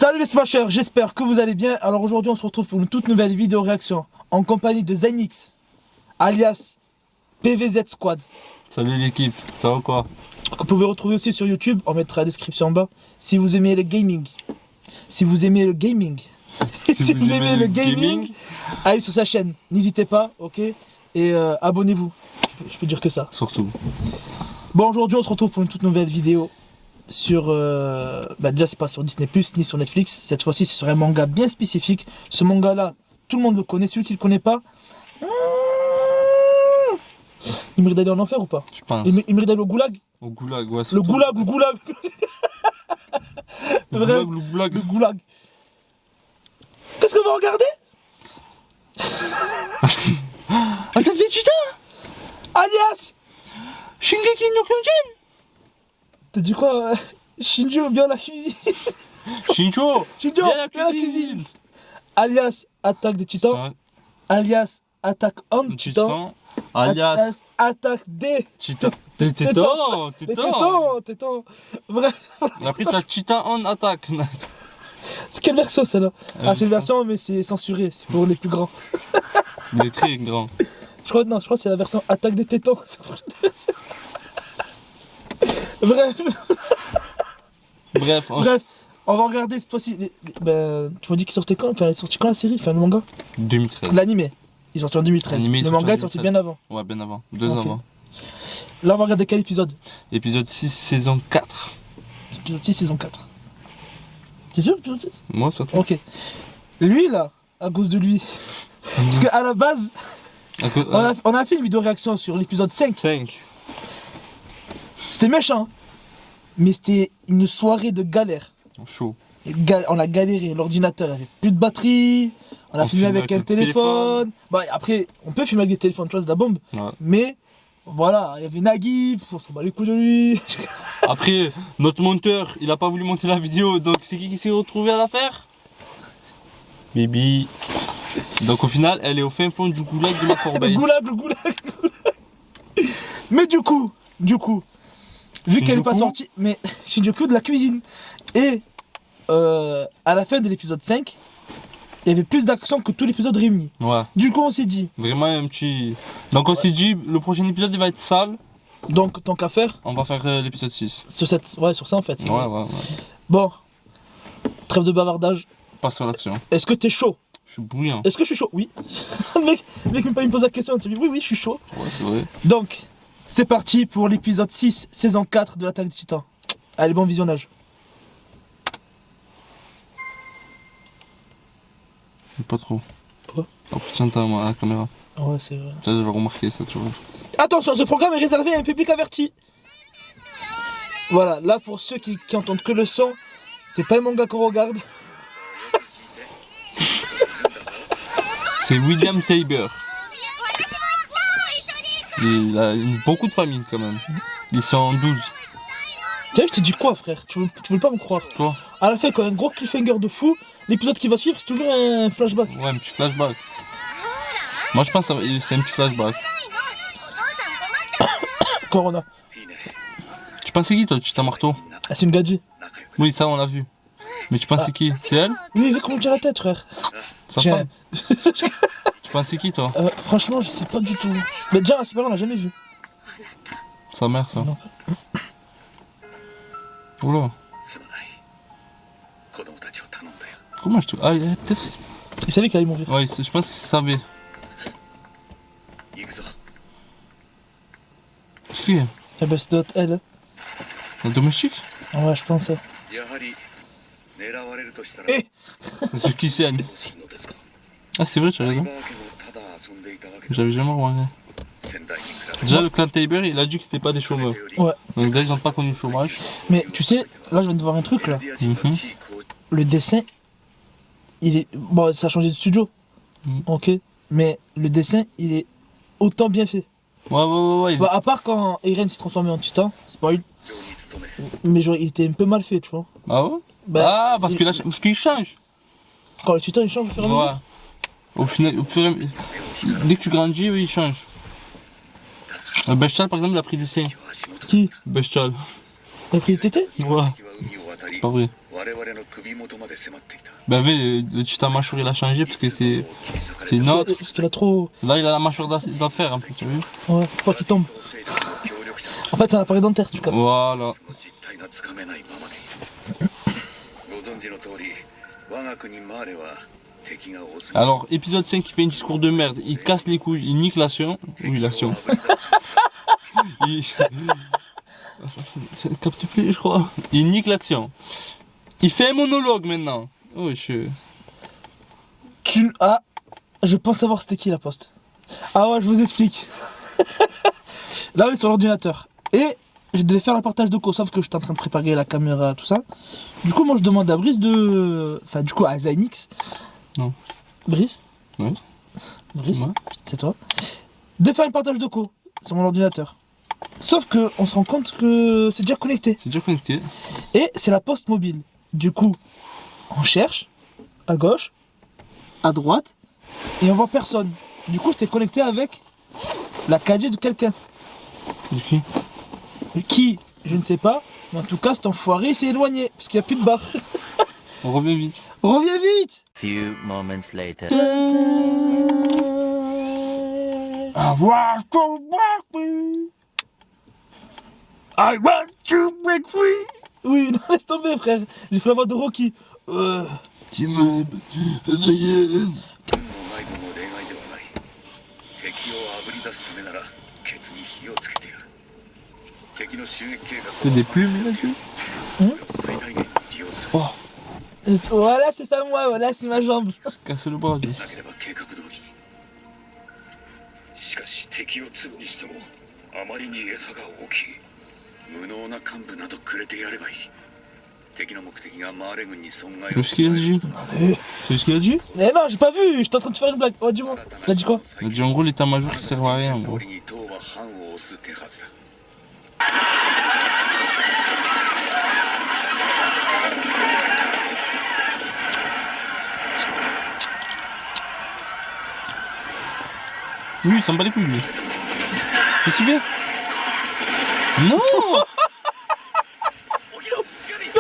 Salut les smashers, j'espère que vous allez bien. Alors aujourd'hui on se retrouve pour une toute nouvelle vidéo réaction en compagnie de Zenix, alias PVZ Squad. Salut l'équipe, ça va quoi? Vous pouvez retrouver aussi sur YouTube, on mettra la description en bas. Si vous aimez le gaming, si vous aimez le gaming, si vous aimez le gaming, allez sur sa chaîne, n'hésitez pas, ok? Et abonnez-vous, je peux dire que ça. Surtout. Bon, aujourd'hui on se retrouve pour une toute nouvelle vidéo sur déjà c'est pas sur Disney Plus ni sur Netflix, cette fois-ci c'est sur un manga bien spécifique. Ce manga là, tout le monde le connaît, celui qui le connaît pas, il mérite d'aller en enfer ou pas? Je pense. Il mérite d'aller au goulag? Au goulag, ouais. Le goulag, le goulag. Le goulag. Qu'est-ce qu'on va regarder? Attaque des Titans, alias Shingeki no Kyojin. T'as dit quoi? Shinjo vient à la cuisine. Shinjo Shinjo vient à la cuisine. Alias Attaque des Titans. Alias Attaque en Titan. Alias Attaque des Titan. Tétons. Bref. Et après tu as Titan on attaque. C'est quelle version celle-là? Ah, c'est une version mais c'est censuré, c'est pour les plus grands. Il est très grand. Je crois que c'est la version Attaque des Tétons. Bref, on va regarder cette fois-ci. Tu m'as dit qu'il sortait quand? Enfin, il est sorti quand la série? Enfin, le manga? 2013. L'animé. Il est sorti en 2013. Le manga est sorti bien avant. Ouais, bien avant. 2 ans avant. Là, on va regarder quel épisode? Épisode 6, saison 4. Épisode 6, saison 4. T'es sûr, épisode 6? Moi, ça te Ok. Lui, là, à cause de lui. Parce qu'à la base, on a fait une vidéo réaction sur l'épisode 5. 5. C'était méchant. Mais c'était une soirée de galère. Chaud. On a galéré, l'ordinateur avait plus de batterie, on a filmé avec un téléphone. Bah, après, on peut filmer avec des téléphones, tu vois, c'est de la bombe. Ouais. Mais voilà, il y avait Nagui, on s'en bat les couilles de lui. Après, notre monteur, il a pas voulu monter la vidéo, donc c'est qui s'est retrouvé à la faire? Bibi. Donc au final, elle est au fin fond du goulag de la corbeille. le goulag. Mais du coup, vu qu'elle n'est pas sortie, mais Shinjuku de la cuisine. Et à la fin de l'épisode 5, il y avait plus d'action que tout l'épisode réuni. Ouais. Du coup, on s'est dit. Vraiment un petit. Donc on s'est dit, le prochain épisode il va être sale. Donc, tant qu'à faire. On va faire l'épisode 6. Sur ça en fait. Ouais. Bon, trêve de bavardage. Passe à l'action. Est-ce que t'es chaud? Je suis bouillant. Est-ce que je suis chaud? Oui. le mec il me pose la question, tu dis oui, je suis chaud. Ouais, c'est vrai. Donc, c'est parti pour l'épisode 6, saison 4 de l'Attaque des Titans. Allez, bon visionnage. Pas trop. Pourquoi? Oh putain, t'as moi à la caméra. Ouais, c'est vrai. Ça, j'avais remarqué ça, tu vois. Attention, ce programme est réservé à un public averti. Voilà, là pour ceux qui entendent que le son, c'est pas un manga qu'on regarde. C'est William Tybur. Il a beaucoup de familles quand même. Ils sont 12. Tiens, je t'ai dit quoi, frère? Tu veux pas me croire? Quoi? À la fin, quand un gros cliffhanger de fou, l'épisode qui va suivre, c'est toujours un flashback. Ouais, un petit flashback. Moi, je pense que c'est un petit flashback. Corona. Tu penses c'est qui toi, Tita Marteau? Ah, c'est une gadji. Oui, ça on l'a vu. Mais tu penses c'est qui? C'est elle? Oui, comment tient la tête, frère? Tiens. Tu penses c'est qui toi? Franchement, je sais pas du tout. Mais déjà, c'est pas vrai, on l'a jamais vu. Sa mère, ça. Non. Oula. Comment je te. Ah, peut-être. Il savait qu'il allait mourir. Ouais, je pense qu'il savait. C'est qui? Eh ben, c'est d'autres elle. La domestique? Ouais, je pense. Eh! C'est qui c'est? Ah, c'est vrai, tu as raison. J'avais jamais remarqué. Déjà, le clan Tybur, il a dit que c'était pas des chômeurs. Ouais. Donc déjà, ils n'ont pas connu le chômage. Mais tu sais, là, je viens de voir un truc là. Le dessin, il est. Bon, ça a changé de studio. Ok. Mais le dessin, il est autant bien fait. Ouais. Bah, à part quand Eren s'est transformé en titan, spoil. Mais genre, il était un peu mal fait, tu vois. Ah ouais? Bah, parce qu'il change. Quand le titan il change au fur et à mesure. Au final, dès que tu grandis, oui, il change. Bestial, par exemple, il a pris des seins. Qui? Bestial. Il a pris le tété? Ouais. Pas vrai. Bah oui, le Titan mâchoire il a changé parce que c'est une autre. Parce qu'il a trop. Là il a la mâchoire d'affaires un peu, tu as vu? Ouais, faut pas qu'il tombe. En fait, c'est un appareil dentaire, si tu captes. Voilà. Alors, épisode 5, il fait un discours de merde, il casse les couilles, il nique l'action. Oui, l'action. il... Ça ne capte plus, je crois. Il nique l'action. Il fait un monologue maintenant. Oh, Ah, je pense savoir c'était qui la poste. Ah ouais, je vous explique. Là, on est sur l'ordinateur. Et je devais faire le partage de cours, sauf que j'étais en train de préparer la caméra, tout ça. Du coup, moi, je demande à Brice de... Enfin, du coup, à Zainix. Non. Brice? Ouais. Brice, Ouais. c'est toi. De faire un partage de cours sur mon ordinateur. Sauf que on se rend compte que c'est déjà connecté. C'est déjà connecté. Et c'est la poste mobile. Du coup, on cherche à gauche, à droite, et on voit personne. Du coup, j'étais connecté avec la 4G de quelqu'un. Du coup. Qui, je ne sais pas, mais en tout cas, cet enfoiré s'est éloigné, parce qu'il n'y a plus de barre. On revient vite. Reviens vite! Few moments later. I want to break free. Oui, non, laisse tomber, frère. J'ai fait la voix de Rocky. Tu m'aimes. C'est des plumes là-dessus. Oh, Voilà, c'est pas moi, voilà, c'est ma jambe. casse le bras. しかし敵を粒にしてもあまりに餌が大きい。無能な幹部などくれてやればいい。敵の目的がマーレ軍に損害を。C'est ce qu'il a dit. C'est ce qu'il a dit. Eh non, j'ai pas vu, j'étais en train de faire une blague. Oh, dis-moi. T'as dit quoi? Il a dit en gros l'état-major qui sert à rien en gros. Lui, il s'en bat les couilles lui. Qu'est-ce qu'il fait? Non.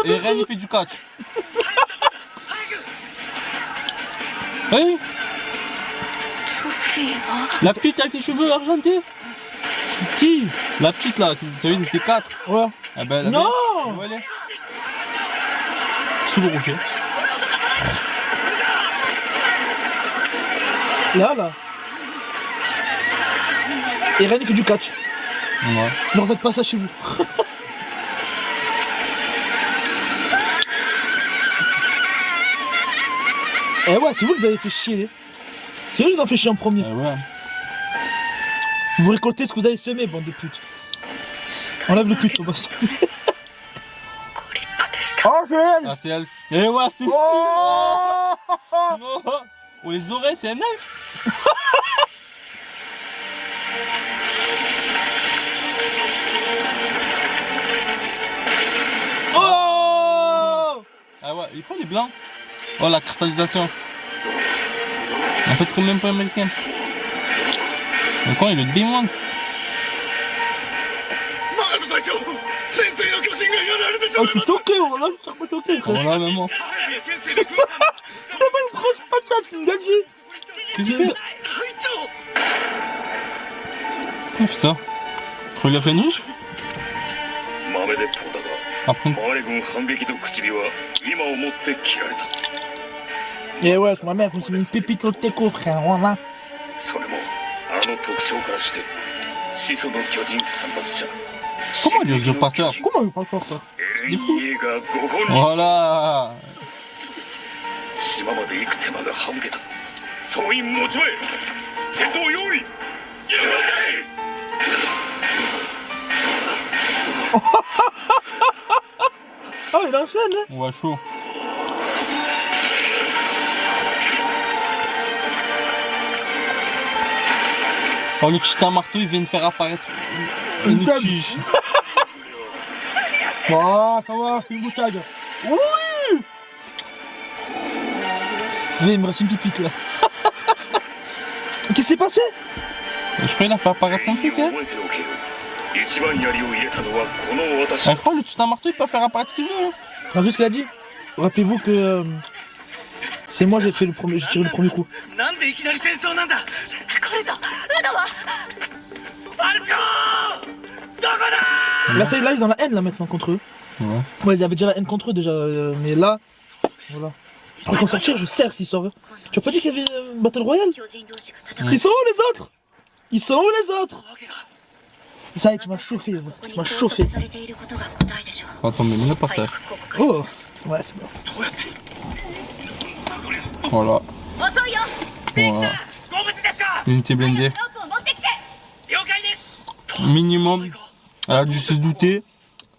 Et Ren il fait du catch. Oui. La petite avec les cheveux argentés. Qui? La petite là, tu as vu, c'était 4. Ouais. Ah ben, Non. Où elle est? Sous le rocher. Là. Et Ren il fait du catch. Ouais. Ne refaites pas ça chez vous. Eh ouais, c'est vous qui vous avez fait chier. C'est eux qui vous ont fait chier en premier. Ouais. Vous récoltez ce que vous avez semé, bande de putes. Enlève le pute au boss. Oh, c'est elle. Ah c'est elle. Et ouais, c'était Oh. non. Oh les oreilles, c'est un elfe. Oh. Ah ouais, il prend les blancs. Oh la cristallisation. En fait, c'est même pas américain. Donc quand il le démonte. Oh, je suis choqué, voilà, je suis trop choqué. Oh là, maman. Vraiment une grosse patate, une gagée. Qu'est-ce qu'il fait? Qu'est-ce que c'est ça? Je crois qu'il a fait une ruche? Après. Eh ouais, c'est ma mère, c'est une pépite au teco, frère, voilà. Comment il est usurpateur? Comment il parle pas ça? C'est fou. Voilà. 島まで行く手間が省けた。総員持ち前。戦闘用意。了解。Oh, il enchaîne, hein. On va chaud. Oh, le Titan marteau, il vient de faire apparaître Une table. tige. Oh, ça va, une boutade. Oui. Oui, il me reste une pipite là. Qu'est-ce qui s'est passé? Je crois qu'il a fait apparaître un truc, hein. Ah, je crois que le Titan marteau, il peut faire apparaître ce qu'il veut. Hein. T'as vu ce qu'il a dit? rappelez-vous que c'est moi j'ai tiré le premier coup. なんでいきなり戦争なんだ。これとウドはファルコーどこだ。 Là ils ont la haine là maintenant contre eux. Ouais. Ouais, ils avaient déjà la haine contre eux déjà, mais là, voilà. Je crois qu'en sortir, je serre s'ils sortent. Tu as pas dit qu'il y avait Battle Royale? 巨人同士が戦う Ils sont où les autres? Ils sont où les autres? わけが Ça y est, tu m'as chauffé, ouais. ここ Tu に m'as 拘 chauffé. 束されていることが答えでしょう。 On va tomber mine par 早 terre. くここから。 Oh, ouais, c'est bon. どうやって。 Voilà. 遅いよ。 Voilà. 好物ですか。 Unité blindée. ロープを持ってきて。 了解です。 Minimum. Elle a dû se douter.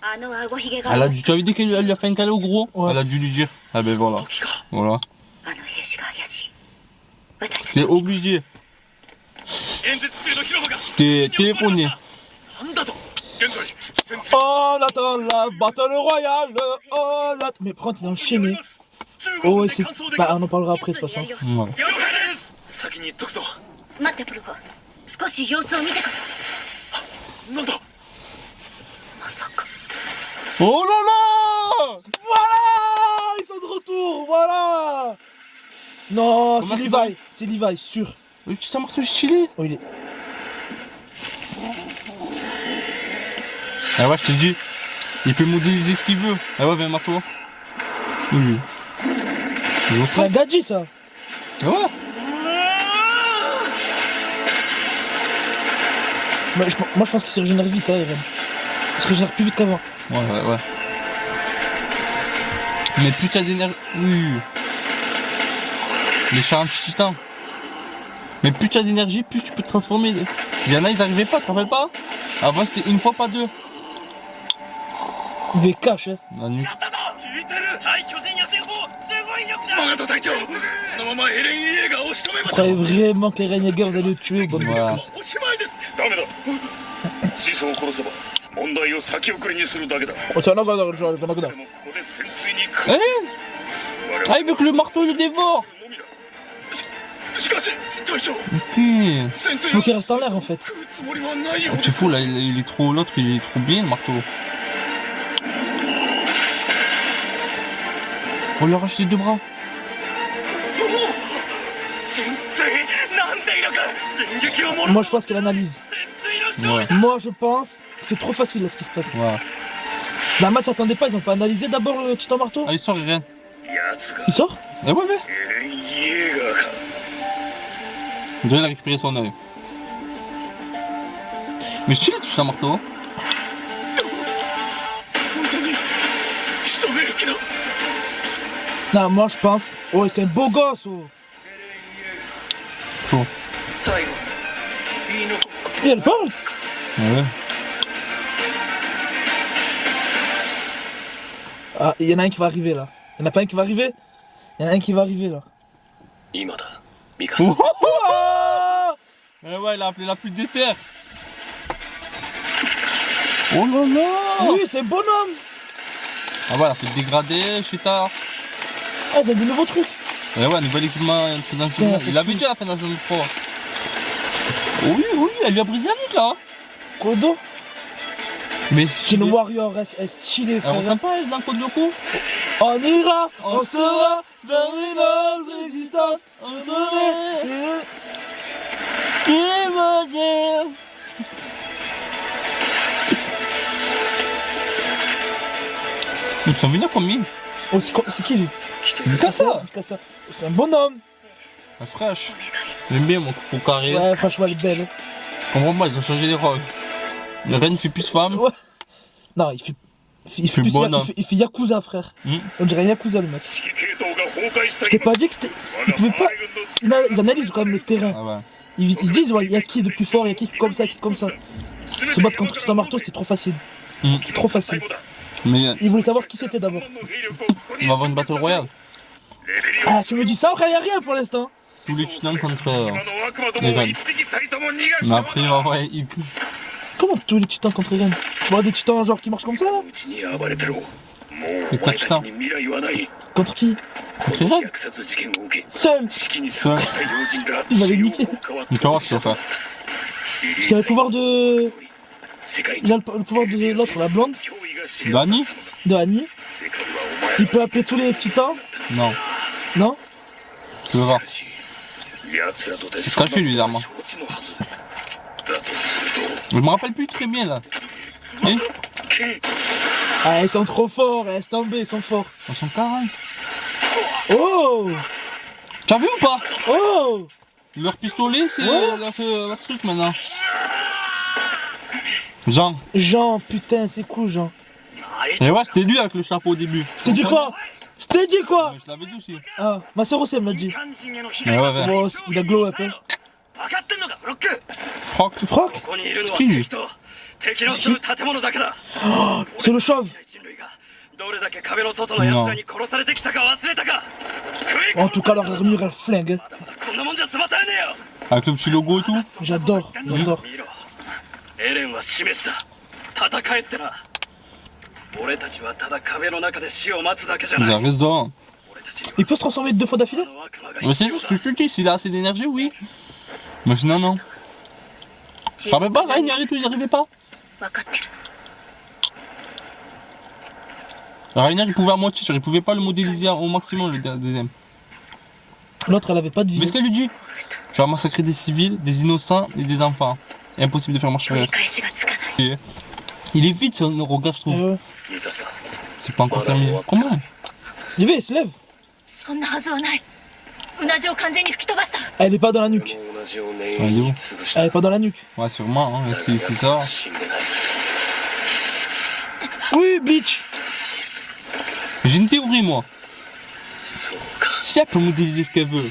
あの顎ひげが。 Elle a dû. Tu avais dit qu'elle lui a fait un câlin au gros? Ouais. Elle a dû lui dire. Ah ben voilà. 時か。 Voilà. あの兵士が怪しい。私た C'est ち。 obligé. 演説中の広場が。 T'es téléphoné. なんだと。現在。戦争 Oh, on attend la Battle Royale. Oh, là. Mais par contre, il est enchaîné. Oh, ouais, c'est. Bah, on en parlera après de toute façon. 10分でやるよ Voilà. 了解です先に言っとくぞ待ってプルコ。少し様子を見てから。なんだまさか。 Oh là là! Voilà! Ils sont de retour, voilà! Non, Comment c'est tu vas? Levi, c'est Levi, sûr. Le petit marteau stylé. Oh, il est. Ah ouais, je te dis. Il peut modéliser ce qu'il veut. Ah ouais, viens marteau. Oui. L'autre. C'est un gadget ça! Ah ouais. Moi je pense qu'il se régénère vite, hein, Eren. Il se régénère plus vite qu'avant. Ouais. Mais plus t'as d'énergie. Oui. Les charmes titans. Mais plus tu as d'énergie, plus tu peux te transformer. Il y en a, ils arrivaient pas, tu te rappelles pas? Avant c'était une fois, pas deux. Il est cash, hein. La nuque. 聞いてる対巨人野戦砲すごい力だマガト隊長このままエレン・イエーガーを仕留めま Vous しょう croyez vraiment que les Renegades vous allez le tuer, bonne Voilà. おしまいですダメだ師匠を殺せば問題を先送りにするだけだ Oh, tiens, là, regarde, regarde, で regarde. もここで戦鎚に Eh 我 Ah, il veut que le marteau le dévore. のみだしかし隊長 Ok. 戦鎚 Faut qu'il reste en l'air en fait. 食うつもりはないよう Tu fous là, il est trop. L'autre il est trop bien le marteau. On lui arrache les deux bras. 戦鎚なんて威力進撃をもら Moi je pense qu'il analyse. 戦鎚の Ouais. Moi je pense que c'est trop facile là ce qui se passe. Voilà. La masse s'attendait pas, ils ont pas analysé d'abord le titan marteau. Ah, il sort, Irène. 奴が Il sort? Eh ouais, ouais. エレン・イエーガーか On dirait qu'il a récupéré son œil. Mais stylé touche un marteau. Hein. 本当に仕留める気だ Non, moi je pense. Oh, c'est un beau gosse, oh. Chaud. 最後言い残すこと Et elle parle? Ouais. Ah, il y en a un qui va arriver là. Il y en a pas un qui va arriver? Il y en a un qui va arriver là. 今だミカサ Oh, Oh! eh ouais, il a appelé la plus déter. Oh là là. Oui, c'est un bonhomme! Ah ouais, elle a fait dégrader, Chita. Ah, c'est des nouveaux trucs. Eh ouais, nouvel équipement, un truc dans le film. Putain, Il c'est avait fou. dit à la fin de la saison 3. Oui, oui, elle lui a brisé la nuque là. Kodo? Mais C'est le Warrior, est stylé, Elle frère. ressemble pas elle, dans Code Lyoko. On ira, on sera, servir notre résistance, on donner. Ils sont venus combien? Oh, c'est qui lui? 来てくれ Mikasa. Mikasa. C'est un bonhomme. Elle est fraîche. J'aime bien mon coucou carré. Ouais, franchement, elle est belle. Comprends-moi, ils ont changé les rôles. Le reine fait plus femme. Ouais. Non, il fait. Il fait, fait plus, bonhomme. il fait Yakuza, frère. Hmm. On dirait Yakuza, le mec. 指揮系統が崩壊した Je t'ai 今 pas dit que c'était. Ils pouvaient pas. Ils analysent quand même le terrain. Ah ouais. Ils se disent, ouais, il y a qui de plus fort, il y a qui comme ça, qui comme ça. Se battre contre Titan Marteau, c'était trop facile. Hmm. C'est trop facile. Mais Ils voulaient savoir qui c'était d'abord. on va avoir une battle royale. Ah, tu me dis ça, frère, y a rien pour l'instant. Tous les titans contre. 島の悪魔どもを一匹たりとも逃がし Mais après, il va avoir. Il... Comment tous les titans contre Eren? Tu vois des titans genre qui marchent comme ça là? うちに暴れてろもうえお前たちに未来はない Contre qui? Contre Eren. 虐殺事件を受け Seul! 式に参加した要人が Il m'avait niqué. Mais tu vas voir ce qu'il va faire. Parce qu'il a le pouvoir de. 世界 Il a le pouvoir de l'autre, la blonde, Dani. de Annie. 世界はお前 Il peut appeler tous les titans? Non, Non? tu veux voir. 奴らとて C'est caché lui, les armes. 承知のはずだとする Je me rappelle plus très bien là. Et とケイ Ah, ils sont trop forts, laisse tomber, ils sont forts. ils sont 40. Oh! Tu as vu ou pas? Oh! Leur pistolet, c'est Ouais. leur truc maintenant. Jean. Jean, putain, c'est cool, Jean. Et ouais, c'était lui avec le chapeau au début. Je t'ai dit quoi? Je t'ai dit quoi? Ouais, je l'avais dit aussi. Ah, ma soeur aussi elle me l'a dit. 肝心への被 Mais 害 ouais, ouais. Bon, il a glow up, hein. 分かってんのかブロック Froc. Froc? ここにいるのは好き敵と敵の住む建物だけだ C'est le chauve. 人類がどれだけ壁の外の奴らに殺されてきたか忘れたか食い En tout cas, leur armure elle flingue. Hein. まだまだこんなもんじゃ済まされねえよ Avec le petit logo et tout. J'adore, j'adore. 見ろエレンは示した戦えってな俺たちはただ壁の中で死を待つだけじゃ Vous ない avez raison. 俺たちには Il peut se transformer 2 fois d'affilée? あの悪魔が Mais 必 c'est 要 juste だ ce que je te dis, s'il a assez d'énergie, oui. Mais sinon, non. Ça va pas, Ragnar et tout, ils arrivaient pas. 分かってる Ragnar il pouvait à moitié, genre, il pouvait pas le modéliser au maximum le deuxième. L'autre elle avait pas de Mais vie. ce qu'elle lui dit, 殺した tu vas massacrer des civils, des innocents et des enfants. Impossible de faire marcher 取り arrière. 返しがつかない Il est vite son regard, je Eh trouve. ouais. ミカサ C'est pas encore terminé. Comment? Il il se lève. そんなはずはないうなじを完全に吹き飛ばした Elle est pas dans la nuque. 同じよう念入りに潰し Elle た est pas dans la nuque. Ouais, sûrement, hein, c'est ça. 死んでない Oui, Bleach. J'ai une théorie, moi. そうか Si elle peut modéliser ce qu'elle veut.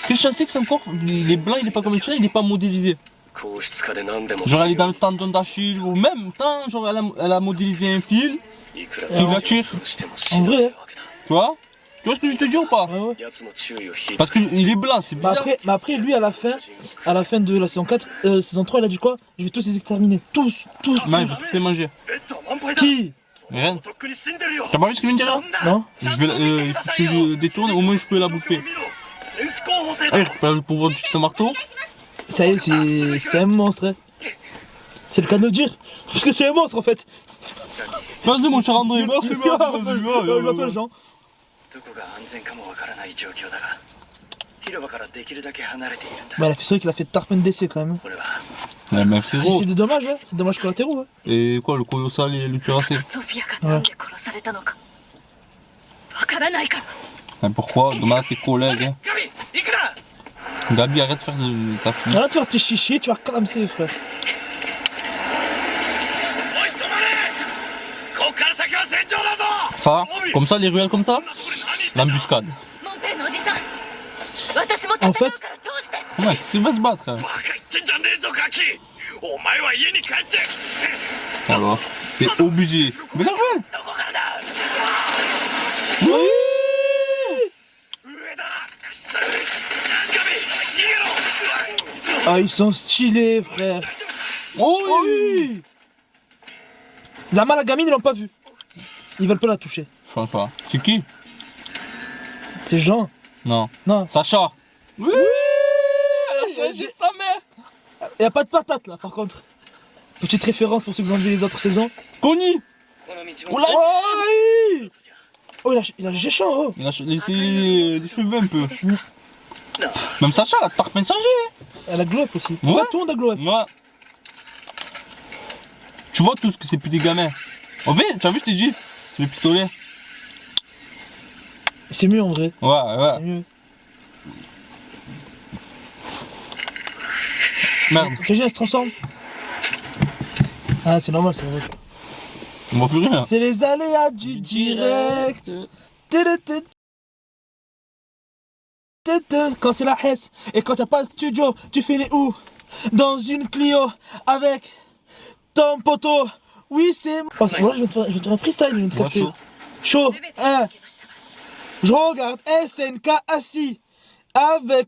Que je sais que c'est encore. Les blancs, il est pas comme le tien, il est pas modélisé. 硬質化で何でも Genre, elle est dans le tendon d'Achille, ou même temps, genre, elle a modélisé un fil. いくら Il va tuer. 潰しても En 死なない vrai. わけだ Tu vois? Tu vois ce que je te dis ou pas? Ouais, ouais. 奴の注意を引い Parce qu'il est blanc, c'est Mais bizarre. après, lui, à la fin de la saison 4, saison 3, il a dit quoi? Je vais tous les exterminer. Tous, tous. Non, il faut tous les manger. レッドは満杯だ Qui? Rien. とっくに死んでるよ T'as pas vu ce qu'il vient de dire là? そんな Non? Je vais, il faut que je détourne, au moins je peux la bouffer. 戦士候補生 Ah, だ je récupère le pouvoir du petit marteau. Ça y est, c'est un monstre. Hein. C'est le cas de le dire. Parce que c'est un monstre en fait. Vas-y, mon cher André, merci, Je m'appelle Jean. どこが安全かもわからない状況だが広場からできるだけ離れているんだ Bah, c'est vrai qu'il a fait Tarpin d'essai quand même. 俺は Ouais, mais frérot. C'est des dommages, hein. C'est des dommages collatéraux. Hein. Et quoi, le colossal et le cuirassé? ソフィアがなんで殺されたのかわからないから Mais pourquoi? Demande à tes collègues. Hein. ガビ行くな Gabi, arrête de faire ta fille. Là, tu vas te chicher, tu vas clamser, frère. おい止まれこっから先は戦場だぞ Ça, comme ça, les ruelles comme ça, これ何してんだ l'embuscade. モンペイのおじさん私も戦うから通して Ouais, qu'est-ce qu'il va se battre? Hein. バカ言ってんじゃねえぞガキお前は家に帰って Alors, c'est obligé. Mais la ruelle! どこからだ Oui. 上だくそガビ逃げろ Ah, ils sont stylés, frère. Oh Oh oui. Zama, la gamine, ils l'ont pas vu. Ils veulent pas la toucher. Je pense pas. C'est qui? C'est Jean. Non. Non. Sacha. Oui! Elle a changé sa mère! Y a pas de patate là, par contre. Petite référence pour ceux qui ont vu les autres saisons. Connie! この道 Oh も là! Oh, oui. Oh, il a géchant, oh. Il a laissé les cheveux un peu. な Même Sacha, elle a tarpin changé! Elle a glow up aussi. Ouais. Ouais, tout le monde a glow up. Ouais. Tu vois tout ce que c'est plus des gamins. En fait, tu as vu, je t'ai dit, c'est le pistolet. C'est mieux en vrai. Ouais, C'est ouais. mieux. Merde, Kajin, elle se transforme. Ah, c'est normal, c'est vrai. on voit plus rien. C'est les aléas du direct. Quand c'est la Hesse et quand t'as pas de studio, tu fais les où? Dans une Clio avec ton poteau. Oui, c'est. Oh, voilà, je vais te faire un freestyle, je vais te Ouais, capter. chaud. Chaud. Hein. Je regarde SNK assis avec.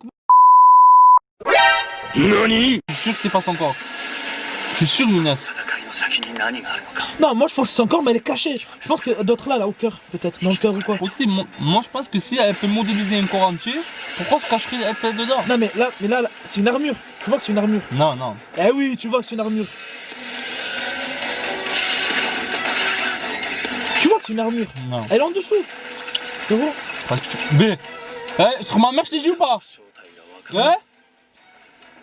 Je suis sûr que c'est pas son corps. Je suis sûr, Minas. 戦いの先に何があるのか Non, moi je pense que c'est encore, mais elle est cachée. Je pense que d'autres là, au cœur, peut-être. Dans le cœur ou quoi. Aussi, moi je pense que si elle peut modéliser un corps entier, pourquoi se cacherait la tête dedans? Non, mais là, c'est une armure. Tu vois que c'est une armure. Non, non. Eh oui, tu vois que c'est une armure. Tu vois que c'est une armure. Non. Elle est en dessous. Frérot, B. Eh, sur ma mère, je t'ai dit ou pas? 正体が分か Ouais?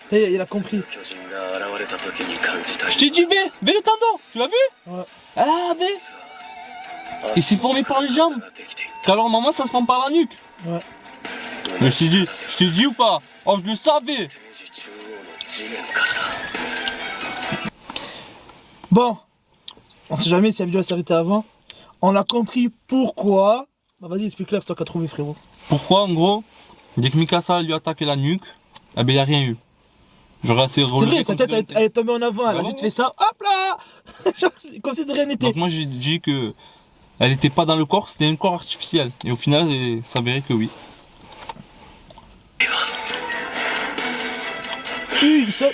ça y est, il a compris. る巨人が現れた時に感じた Je t'ai dit B. B le tendon. Tu l'as vu? Ouais. Ah, B. Il s'est formé par les jambes. ができてい Qu'alors, maman, ça se forme par la nuque. Ouais. Mais je t'ai dit ou pas? Oh, je le savais. 定時中央の次元からだ Bon, on sait jamais si la vidéo s'est arrêtée avant. On a compris pourquoi. Bah vas-y, explique-leur ce que t'as trouvé, frérot. Pourquoi, en gros, dès que Mikasa lui a attaqué la nuque, eh ben, y a rien eu. J'aurais assez C'est relevé. vrai, sa tête elle est tombée en avant, elle a Ouais, juste ouais. fait ça, hop là. Genre, comme si de rien n'était. Donc moi j'ai dit que elle était pas dans le corps, c'était un corps artificiel. Et au final, il s'avérait que oui. Il saute.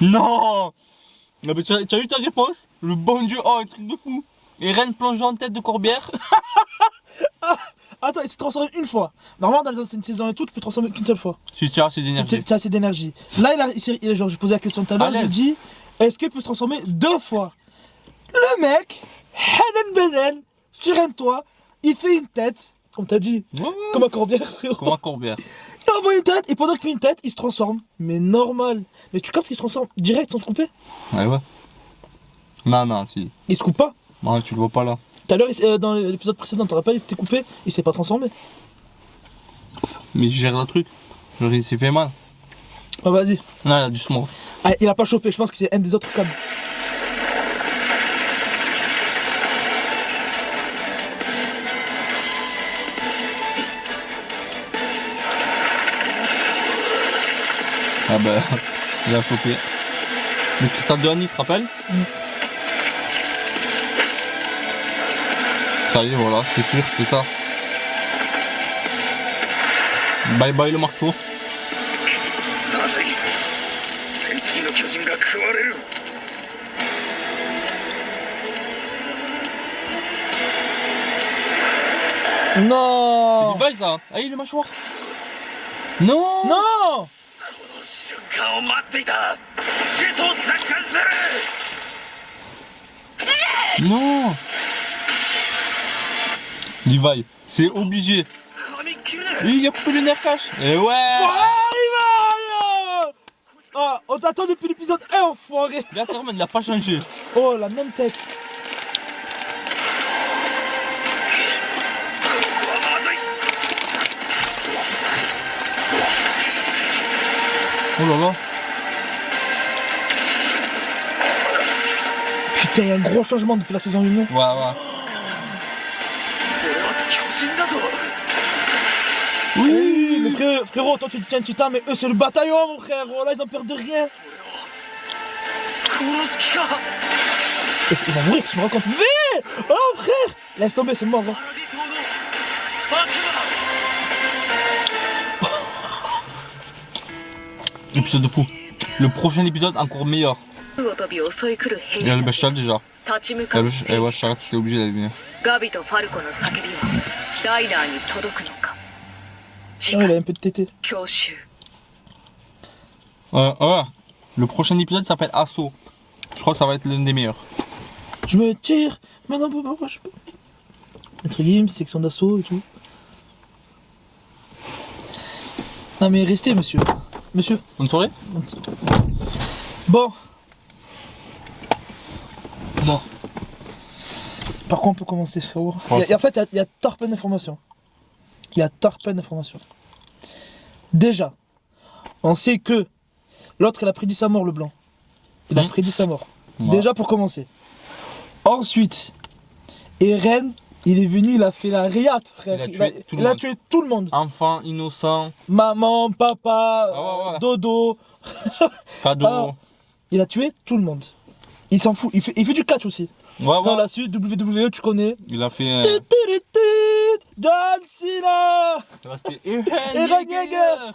Non. Ah ben, tu as eu ta réponse? Le bon Dieu, oh un truc de fou. Et Ren plonge en tête de Corbière. Attends, il s'est transformé une fois. Normalement, dans les anciennes saisons et tout, tu peux transformer qu'une seule fois. Si tu as assez d'énergie. C'est assez d'énergie. Là, genre, j'ai posé la question tout à l'heure, À je lui ai l'aise. dit, est-ce qu'il peut se transformer 2 fois? Le mec, Hanen Benen, sur un toit, il fait une tête, comme t'as dit, Ouais, ouais. comme un corbière, frérot. Comme un Corbière. Il envoie une tête, et pendant qu'il fait une tête, il se transforme. Mais normal. Mais tu captes qu'il se transforme direct sans se couper? Ouais, ouais. Non, non, si. Il se coupe pas. Non, tu le vois pas là. Tout à l'heure, dans l'épisode précédent, tu te rappelles, il s'était coupé, il s'est pas transformé. Mais je gère le truc. Genre, il s'est fait mal. Ah, vas-y. Non, il a dû se mordre. Ah, il a pas chopé, je pense que c'est un des autres câbles. Ah bah, il a chopé. Le cristal de Annie, tu te rappelles? Ça y est, voilà, c'était sûr, c'est ça. Bye bye le marteau. まずい戦地の巨人が食われる Non. C'est du bail ça. Allez, le mâchoire. Non. Non. この瞬間を待っていた始祖を奪還する Non. Levi, c'est obligé. 噛み切れ Oui, il a coupé le nerf cache. Et ouais. Oh, il va. Ah, on t'attend depuis l'épisode 1, enfoiré. Là, Carmen, il a pas changé. Oh, la même tête. ここはまずい Oh là là. Putain, il y a un gros changement depuis la saison 1. Ouais, ouais. 俺は巨人だぞ Oui, mais frérot, toi tu te tiens Titan, mais eux c'est le bataillon, mon frère. Oh là, ils en perdent rien. 殺す気か Il va mourir, tu me racontes. V. Oh, frère. Laisse tomber, c'est mort. Hein. パラディ島の悪魔 Épisode de fou. Le prochain épisode encore meilleur. 空を飛び襲い来る兵 Il y a 士 le たち bestial déjà. 立ち向 Il y か a う le... Eh 戦 ouais, 士 Charlotte, c'était obligé d'aller venir. ガビとファルコの叫びはライナーに届くのか次 Oh, il a 回 un peu de tété. 教習 Ouais. Le prochain épisode s'appelle Assaut. Je crois que ça va être l'un des meilleurs. Je me tire. Mais non, pourquoi je peux. Maître Gims, section d'assaut et tout. Non, mais restez, monsieur. Monsieur. Bonne soirée. Bon. Par quoi on peut commencer, frérot? En fait, il y a torpeur d'informations. Déjà, on sait que l'autre, il a prédit sa mort, le blanc. Il a prédit sa mort. Ouais. Déjà pour commencer. Ensuite, Eren, il est venu, il a fait la riate, frère. Il a tué tout le monde. Enfant innocent. Maman, papa, Ouais. dodo. Cadeau. Ah. Il a tué tout le monde. Il s'en fout. Il fait du catch aussi. Ouais, Ça, ouais. la suite, WWE, tu connais. Il a fait. John Cena. Là, c'était Eren Yeager.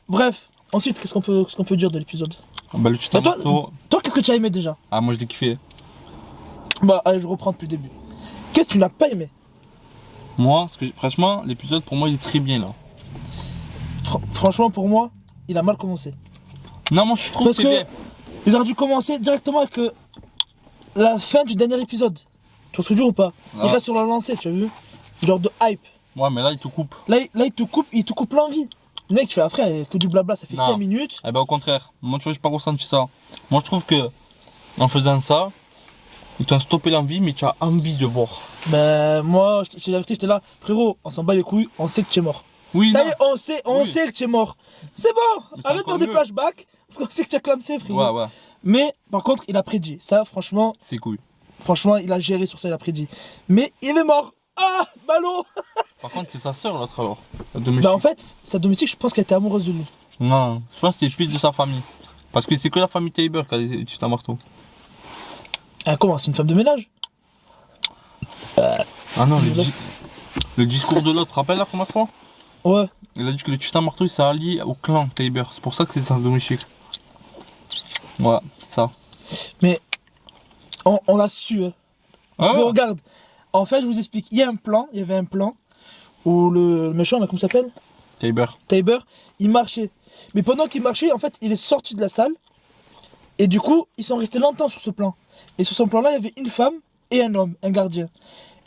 Bref, ensuite, qu'est-ce qu'on peut dire de l'épisode? Bah, le titan Bah, toi- marteau. Toi, qu'est-ce que tu as aimé déjà? Ah, moi, je l'ai kiffé. Bah, allez, je reprends depuis le début. Qu'est-ce que tu n'as pas aimé? Moi, parce que, franchement, l'épisode pour moi, il est très bien là. Franchement, pour moi, il a mal commencé. Non, moi, je trouve Parce que c'est que bien. ils auraient dû commencer directement avec la fin du dernier épisode. Tu vois ce que je veux dire ou pas? Il Ah. reste sur la lancée, tu as vu? Genre de hype. Ouais, mais là, il te coupe. Là, il te coupe l'envie. Le mec, tu fais, ah, frère, que du blabla, ça fait Non. 5 minutes. Eh ben, au contraire. Moi, tu vois, j'ai pas ressenti ça. Moi, je trouve que, en faisant ça, ils t'ont stoppé l'envie, mais tu as envie de voir. Ben, moi, je t'ai dit, j'étais là, frérot, on s'en bat les couilles, on sait que tu es mort. Oui, Ça non. y est, on Oui. sait que tu es mort. C'est bon, Mais c'est arrête de encore faire des mieux. flashbacks, parce qu'on sait que tu as clamsé, frérot. Ouais, ouais, Mais, par contre, il a prédit. Ça, franchement, c'est cool. il a géré sur ça, il a prédit. Mais il est mort. Ah, ballot. Par contre, c'est sa soeur, l'autre, alors. La domestique. Bah, en fait, sa domestique, je pense qu'elle était amoureuse de lui. Non, je pense que c'était plus de sa famille. Parce que c'est que la famille Tabor qui a des tués à marteau. Ah, comment? C'est une femme de ménage? Ah non, le discours de l'autre, rappelle la première fois? Ouais. Il a dit que le tué à marteau, il s'est allié au clan Tabor. C'est pour ça que c'est sa domestique. Ouais, c'est ça. Mais, on l'a su, hein. Parce que Ah. regarde, en fait, je vous explique. Il y avait un plan où le méchant, là, comment il s'appelle? Tabor. Tabor, il marchait. Mais pendant qu'il marchait, en fait, il est sorti de la salle. Et du coup, ils sont restés longtemps sur ce plan. Et sur ce plan-là, il y avait une femme et un homme, un gardien.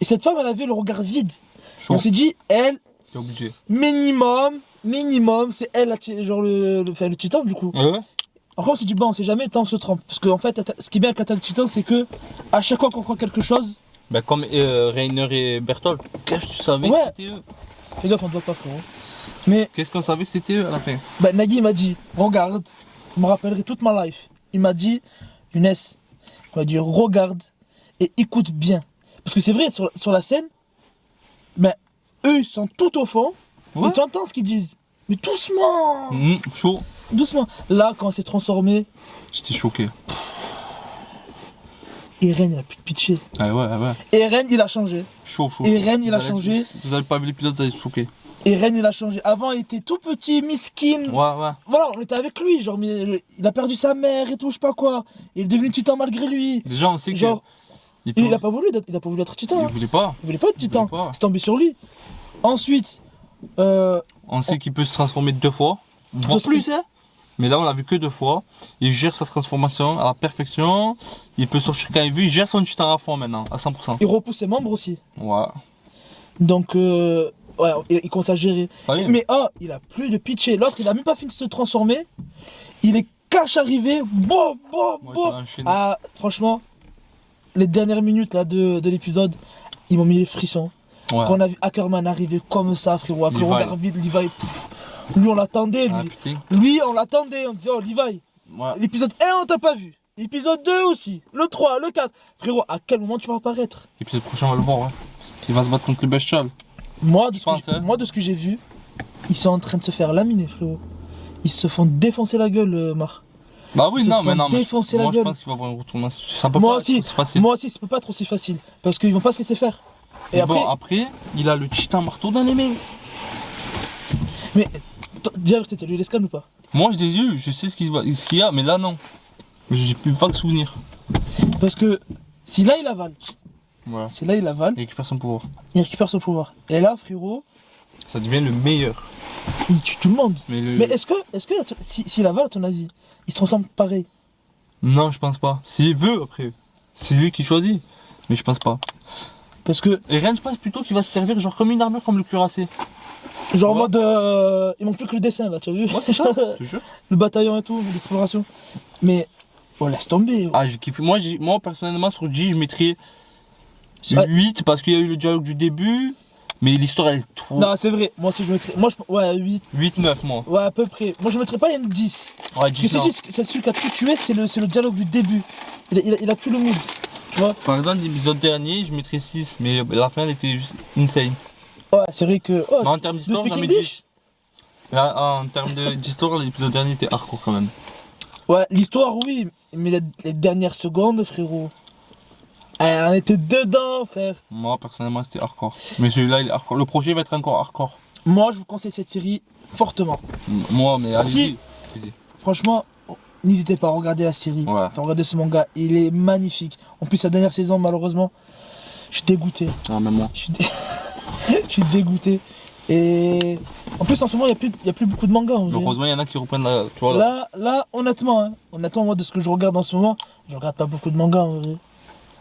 Et cette femme, elle avait le regard vide. Et Chaud. on s'est dit, elle, T'es obligé. minimum, c'est elle, genre le titan, du coup. Ouais. Après, on s'est dit, bon, on sait jamais, tant on se trompe. Parce qu'en fait, ce qui est bien avec l'attaque de titan, c'est que à chaque fois qu'on croit quelque chose, Bah, comme Rainer et Berthold. Qu'est-ce que tu savais Ouais. que c'était eux? fais gaffe, on ne doit pas, frérot. Mais Qu'est-ce qu'on savait que c'était eux à la fin? bah, Nagui, il m'a dit, regarde, je me rappellerai toute ma life. Il m'a dit, Younes, il m'a dit, regarde et écoute bien. Parce que c'est vrai, sur la scène, ben, eux, ils sont tout au fond, Ouais. et tu entends ce qu'ils disent. Mais doucement, Chaud. doucement. Là, quand on s'est transformé, J'étais choqué. Eren, il a plus de pitié. Ah ouais, ouais. Eren, il a changé. Chaud, chaud. Et Ren, il a Vous allez- changé. Vous avez pas vu l'épisode, vous allez être choqué. Eren, il a changé. Avant, il était tout petit, miskin. Ouais, ouais. Voilà, on était avec lui. Genre, mais il a perdu sa mère et tout, je sais pas quoi. Il est devenu titan malgré lui. Déjà, on sait que. Genre, il, il a pas voulu être titan. il hein. voulait pas. Il voulait pas être titan. voulait pas. C'est tombé sur lui. Ensuite, On sait qu'il peut se transformer 2 fois. Voire plus, hein. Mais là, on l'a vu que 2 fois. Il gère sa transformation à la perfection. Il peut sortir quand il veut. Il gère son titan à fond maintenant, à 100%. il repousse ses membres aussi. Ouais. Donc, ouais, il commence à gérer. Ça y est. Mais il a plus de pitié. L'autre, il a même pas fini de se transformer. Il est cash arrivé. Bon. Ouais, tu l'as enchaîné. Ah, franchement, les dernières minutes là, de l'épisode, ils m'ont mis les frissons. Ouais. Quand on a vu Ackerman arriver comme ça, frérot, avec le Levi. regard vide, Levi, pff, lui on l'attendait, Ah, lui. putain. Lui on l'attendait, on disait, oh Levi. Ouais. L'épisode 1 on t'a pas vu. L'épisode 2 aussi. Le 3, le 4. Frérot, à quel moment tu vas apparaître? L'épisode prochain, on va le voir. Hein. Il va se battre contre le bestial. Moi, Je pense, hein. de ce que j'ai vu, ils sont en train de se faire laminer, frérot. Ils se font défoncer la gueule, Mar. Bah oui, Ils se non, mais font non. Mais défoncer la moi, je gueule. pense qu'il va y avoir un retournement. Ça peut Moi pas aussi. être facile. Moi aussi, ça peut pas être aussi facile. Parce qu'ils vont pas se laisser faire. Et Et après, bon, après, il a le titan marteau dans les mains. mais, déjà, tu as lu les scans ou pas? Moi, je l'ai vu, je sais ce qu'il y a, mais là, non. J'ai plus vague souvenir. Parce que si là il avale, Voilà. si là il avale, Il récupère son pouvoir. il récupère son pouvoir. Et là, frérot, Ça devient le meilleur. il tue tout le monde. Mais le. Mais est-ce que s'il avale, à ton avis, il se transforme pareil? Non, je pense pas. S'il veut, après. C'est lui qui choisit. Mais je pense pas. Parce que, Et Ren, je pense plutôt qu'il va se servir genre comme une armure comme le cuirassé. genre en Ouais. mode. Il manque plus que le dessin là, tu as vu? Ouais, c'est ça, je te jure. Le bataillon et tout, l'exploration. Mais, oh, laisse tomber. Ah, j'ai kiffé. Moi, personnellement, sur 10, je mettrais Ah, 8 parce qu'il y a eu le dialogue du début. Mais l'histoire, elle est trop. non, c'est vrai, moi aussi je mettrais. Moi, ouais, 8. 8-9, moi. Ouais, à peu près. Moi je mettrais pas une 10. Ouais, Parce que 10 non. c'est celui qui a tout tué, c'est le dialogue du début. Il a tué le mood. Tu vois? Par exemple, l'épisode dernier, je mettrais 6. Mais la fin, elle était juste insane. Ouais, c'est vrai que. Oh, Mais en termes do you d'histoire, speak j'en mets English? 10. Là, en termes d'histoire, l'épisode dernier était hardcore quand même. Ouais, l'histoire, oui, mais les dernières secondes, frérot. On était dedans, frère. Moi, personnellement, c'était hardcore. Mais celui-là, il est hardcore. Le projet va être encore hardcore. Moi, je vous conseille cette série fortement. Moi, mais allez-y. Si. Allez-y. Franchement, n'hésitez pas à regarder la série. Ouais. Enfin, regardez ce manga, il est magnifique. En plus, sa dernière saison, malheureusement, je suis dégoûté. Ah, même moi. Je suis, je suis dégoûté. Et en plus, en ce moment, il n'y a plus beaucoup de mangas. En vrai. Heureusement, il y en a qui reprennent la. Tu vois, là. Là, honnêtement, moi, de ce que je regarde en ce moment, je regarde pas beaucoup de mangas en vrai.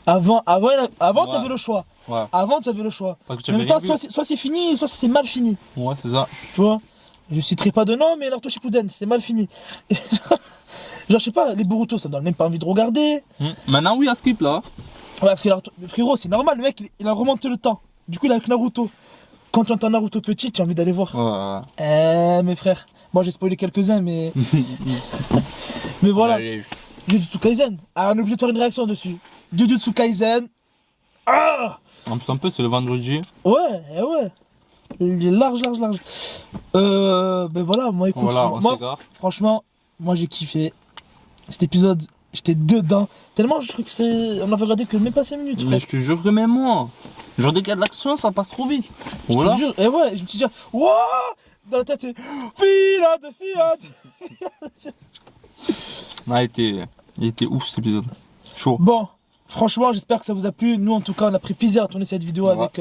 Avant tu Ouais. avais le choix. Ouais. Avant, tu avais le choix. Parce que tu En avais même temps, rien vu. soit c'est fini, soit c'est mal fini. Ouais, c'est ça. Tu vois. Je citerai pas de nom, mais Naruto Shippuden, c'est mal fini. Genre, je sais pas, les Boruto, ça me donne même pas envie de regarder. Maintenant, oui, à skip là. Ouais, parce que Naruto, mais frérot, c'est normal, le mec, il a remonté le temps. Du coup, il est avec Naruto. Quand tu entends Naruto petit, tu as envie d'aller voir. Ouais. Mes frères. Moi, j'ai spoilé quelques-uns, mais. Mais voilà. Allez. Jujutsu Kaisen. Ah, on est obligé de faire une réaction dessus. Jujutsu Kaisen. Ah En plus, un peu, c'est le vendredi. ouais, ouais. Il est large. Ben voilà, moi écoute, Voilà, on moi s'égare. franchement, moi j'ai kiffé. Cet épisode, j'étais dedans. Tellement je trouve que c'est. On avait regardé que même pas 5 minutes, Mais frère. je te jure que même moi, genre dès qu'il y a de l'action, ça passe trop vite. Je Voilà. te jure, et ouais, je me suis dit, wouah dans la tête, c'est Filade. Ah, il était ouf cet épisode. Chaud. Bon, franchement, j'espère que ça vous a plu. Nous, en tout cas, on a pris plaisir à tourner cette vidéo Ouais. avec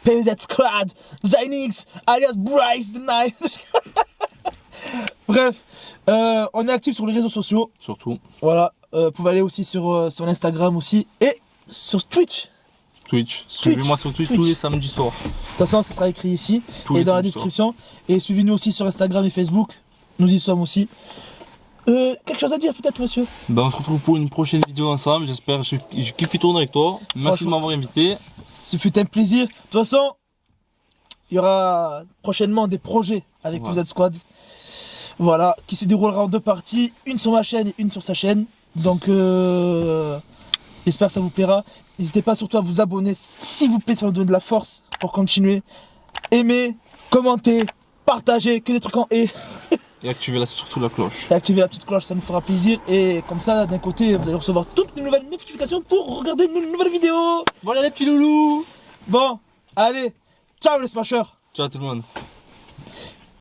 PZ Squad, Zynix, alias Bryce the Night. Bref, on est actif sur les réseaux sociaux. Surtout. Voilà, vous pouvez aller aussi sur Instagram aussi et sur Twitch. Twitch. Suivez-moi sur Twitch tous les samedis soirs. De toute façon, ça sera écrit ici Tous et les dans la samedis soirs. description. Et suivez-nous aussi sur Instagram et Facebook. Nous y sommes aussi. Quelque chose à dire peut-être, monsieur? Ben, on se retrouve pour une prochaine vidéo ensemble. J'espère. J'ai kiffé tourner avec toi. Merci de Franchement. m'avoir invité. Ce fut un plaisir. De toute façon, il y aura prochainement des projets avec Ouais. PZ Squad. Voilà, qui se déroulera en 2 parties, une sur ma chaîne et une sur sa chaîne. Donc, j'espère que ça vous plaira. N'hésitez pas surtout à vous abonner, s'il vous plaît, ça va nous donner de la force pour continuer. Aimez, commentez, partagez, que des trucs en et. Et activez surtout la cloche. Et activez la petite cloche, ça nous fera plaisir. Et comme ça, d'un côté, vous allez recevoir toutes les nouvelles notifications pour regarder nos nouvelles vidéos. Voilà les petits loulous. Bon, allez, ciao les smashers. Ciao tout le monde.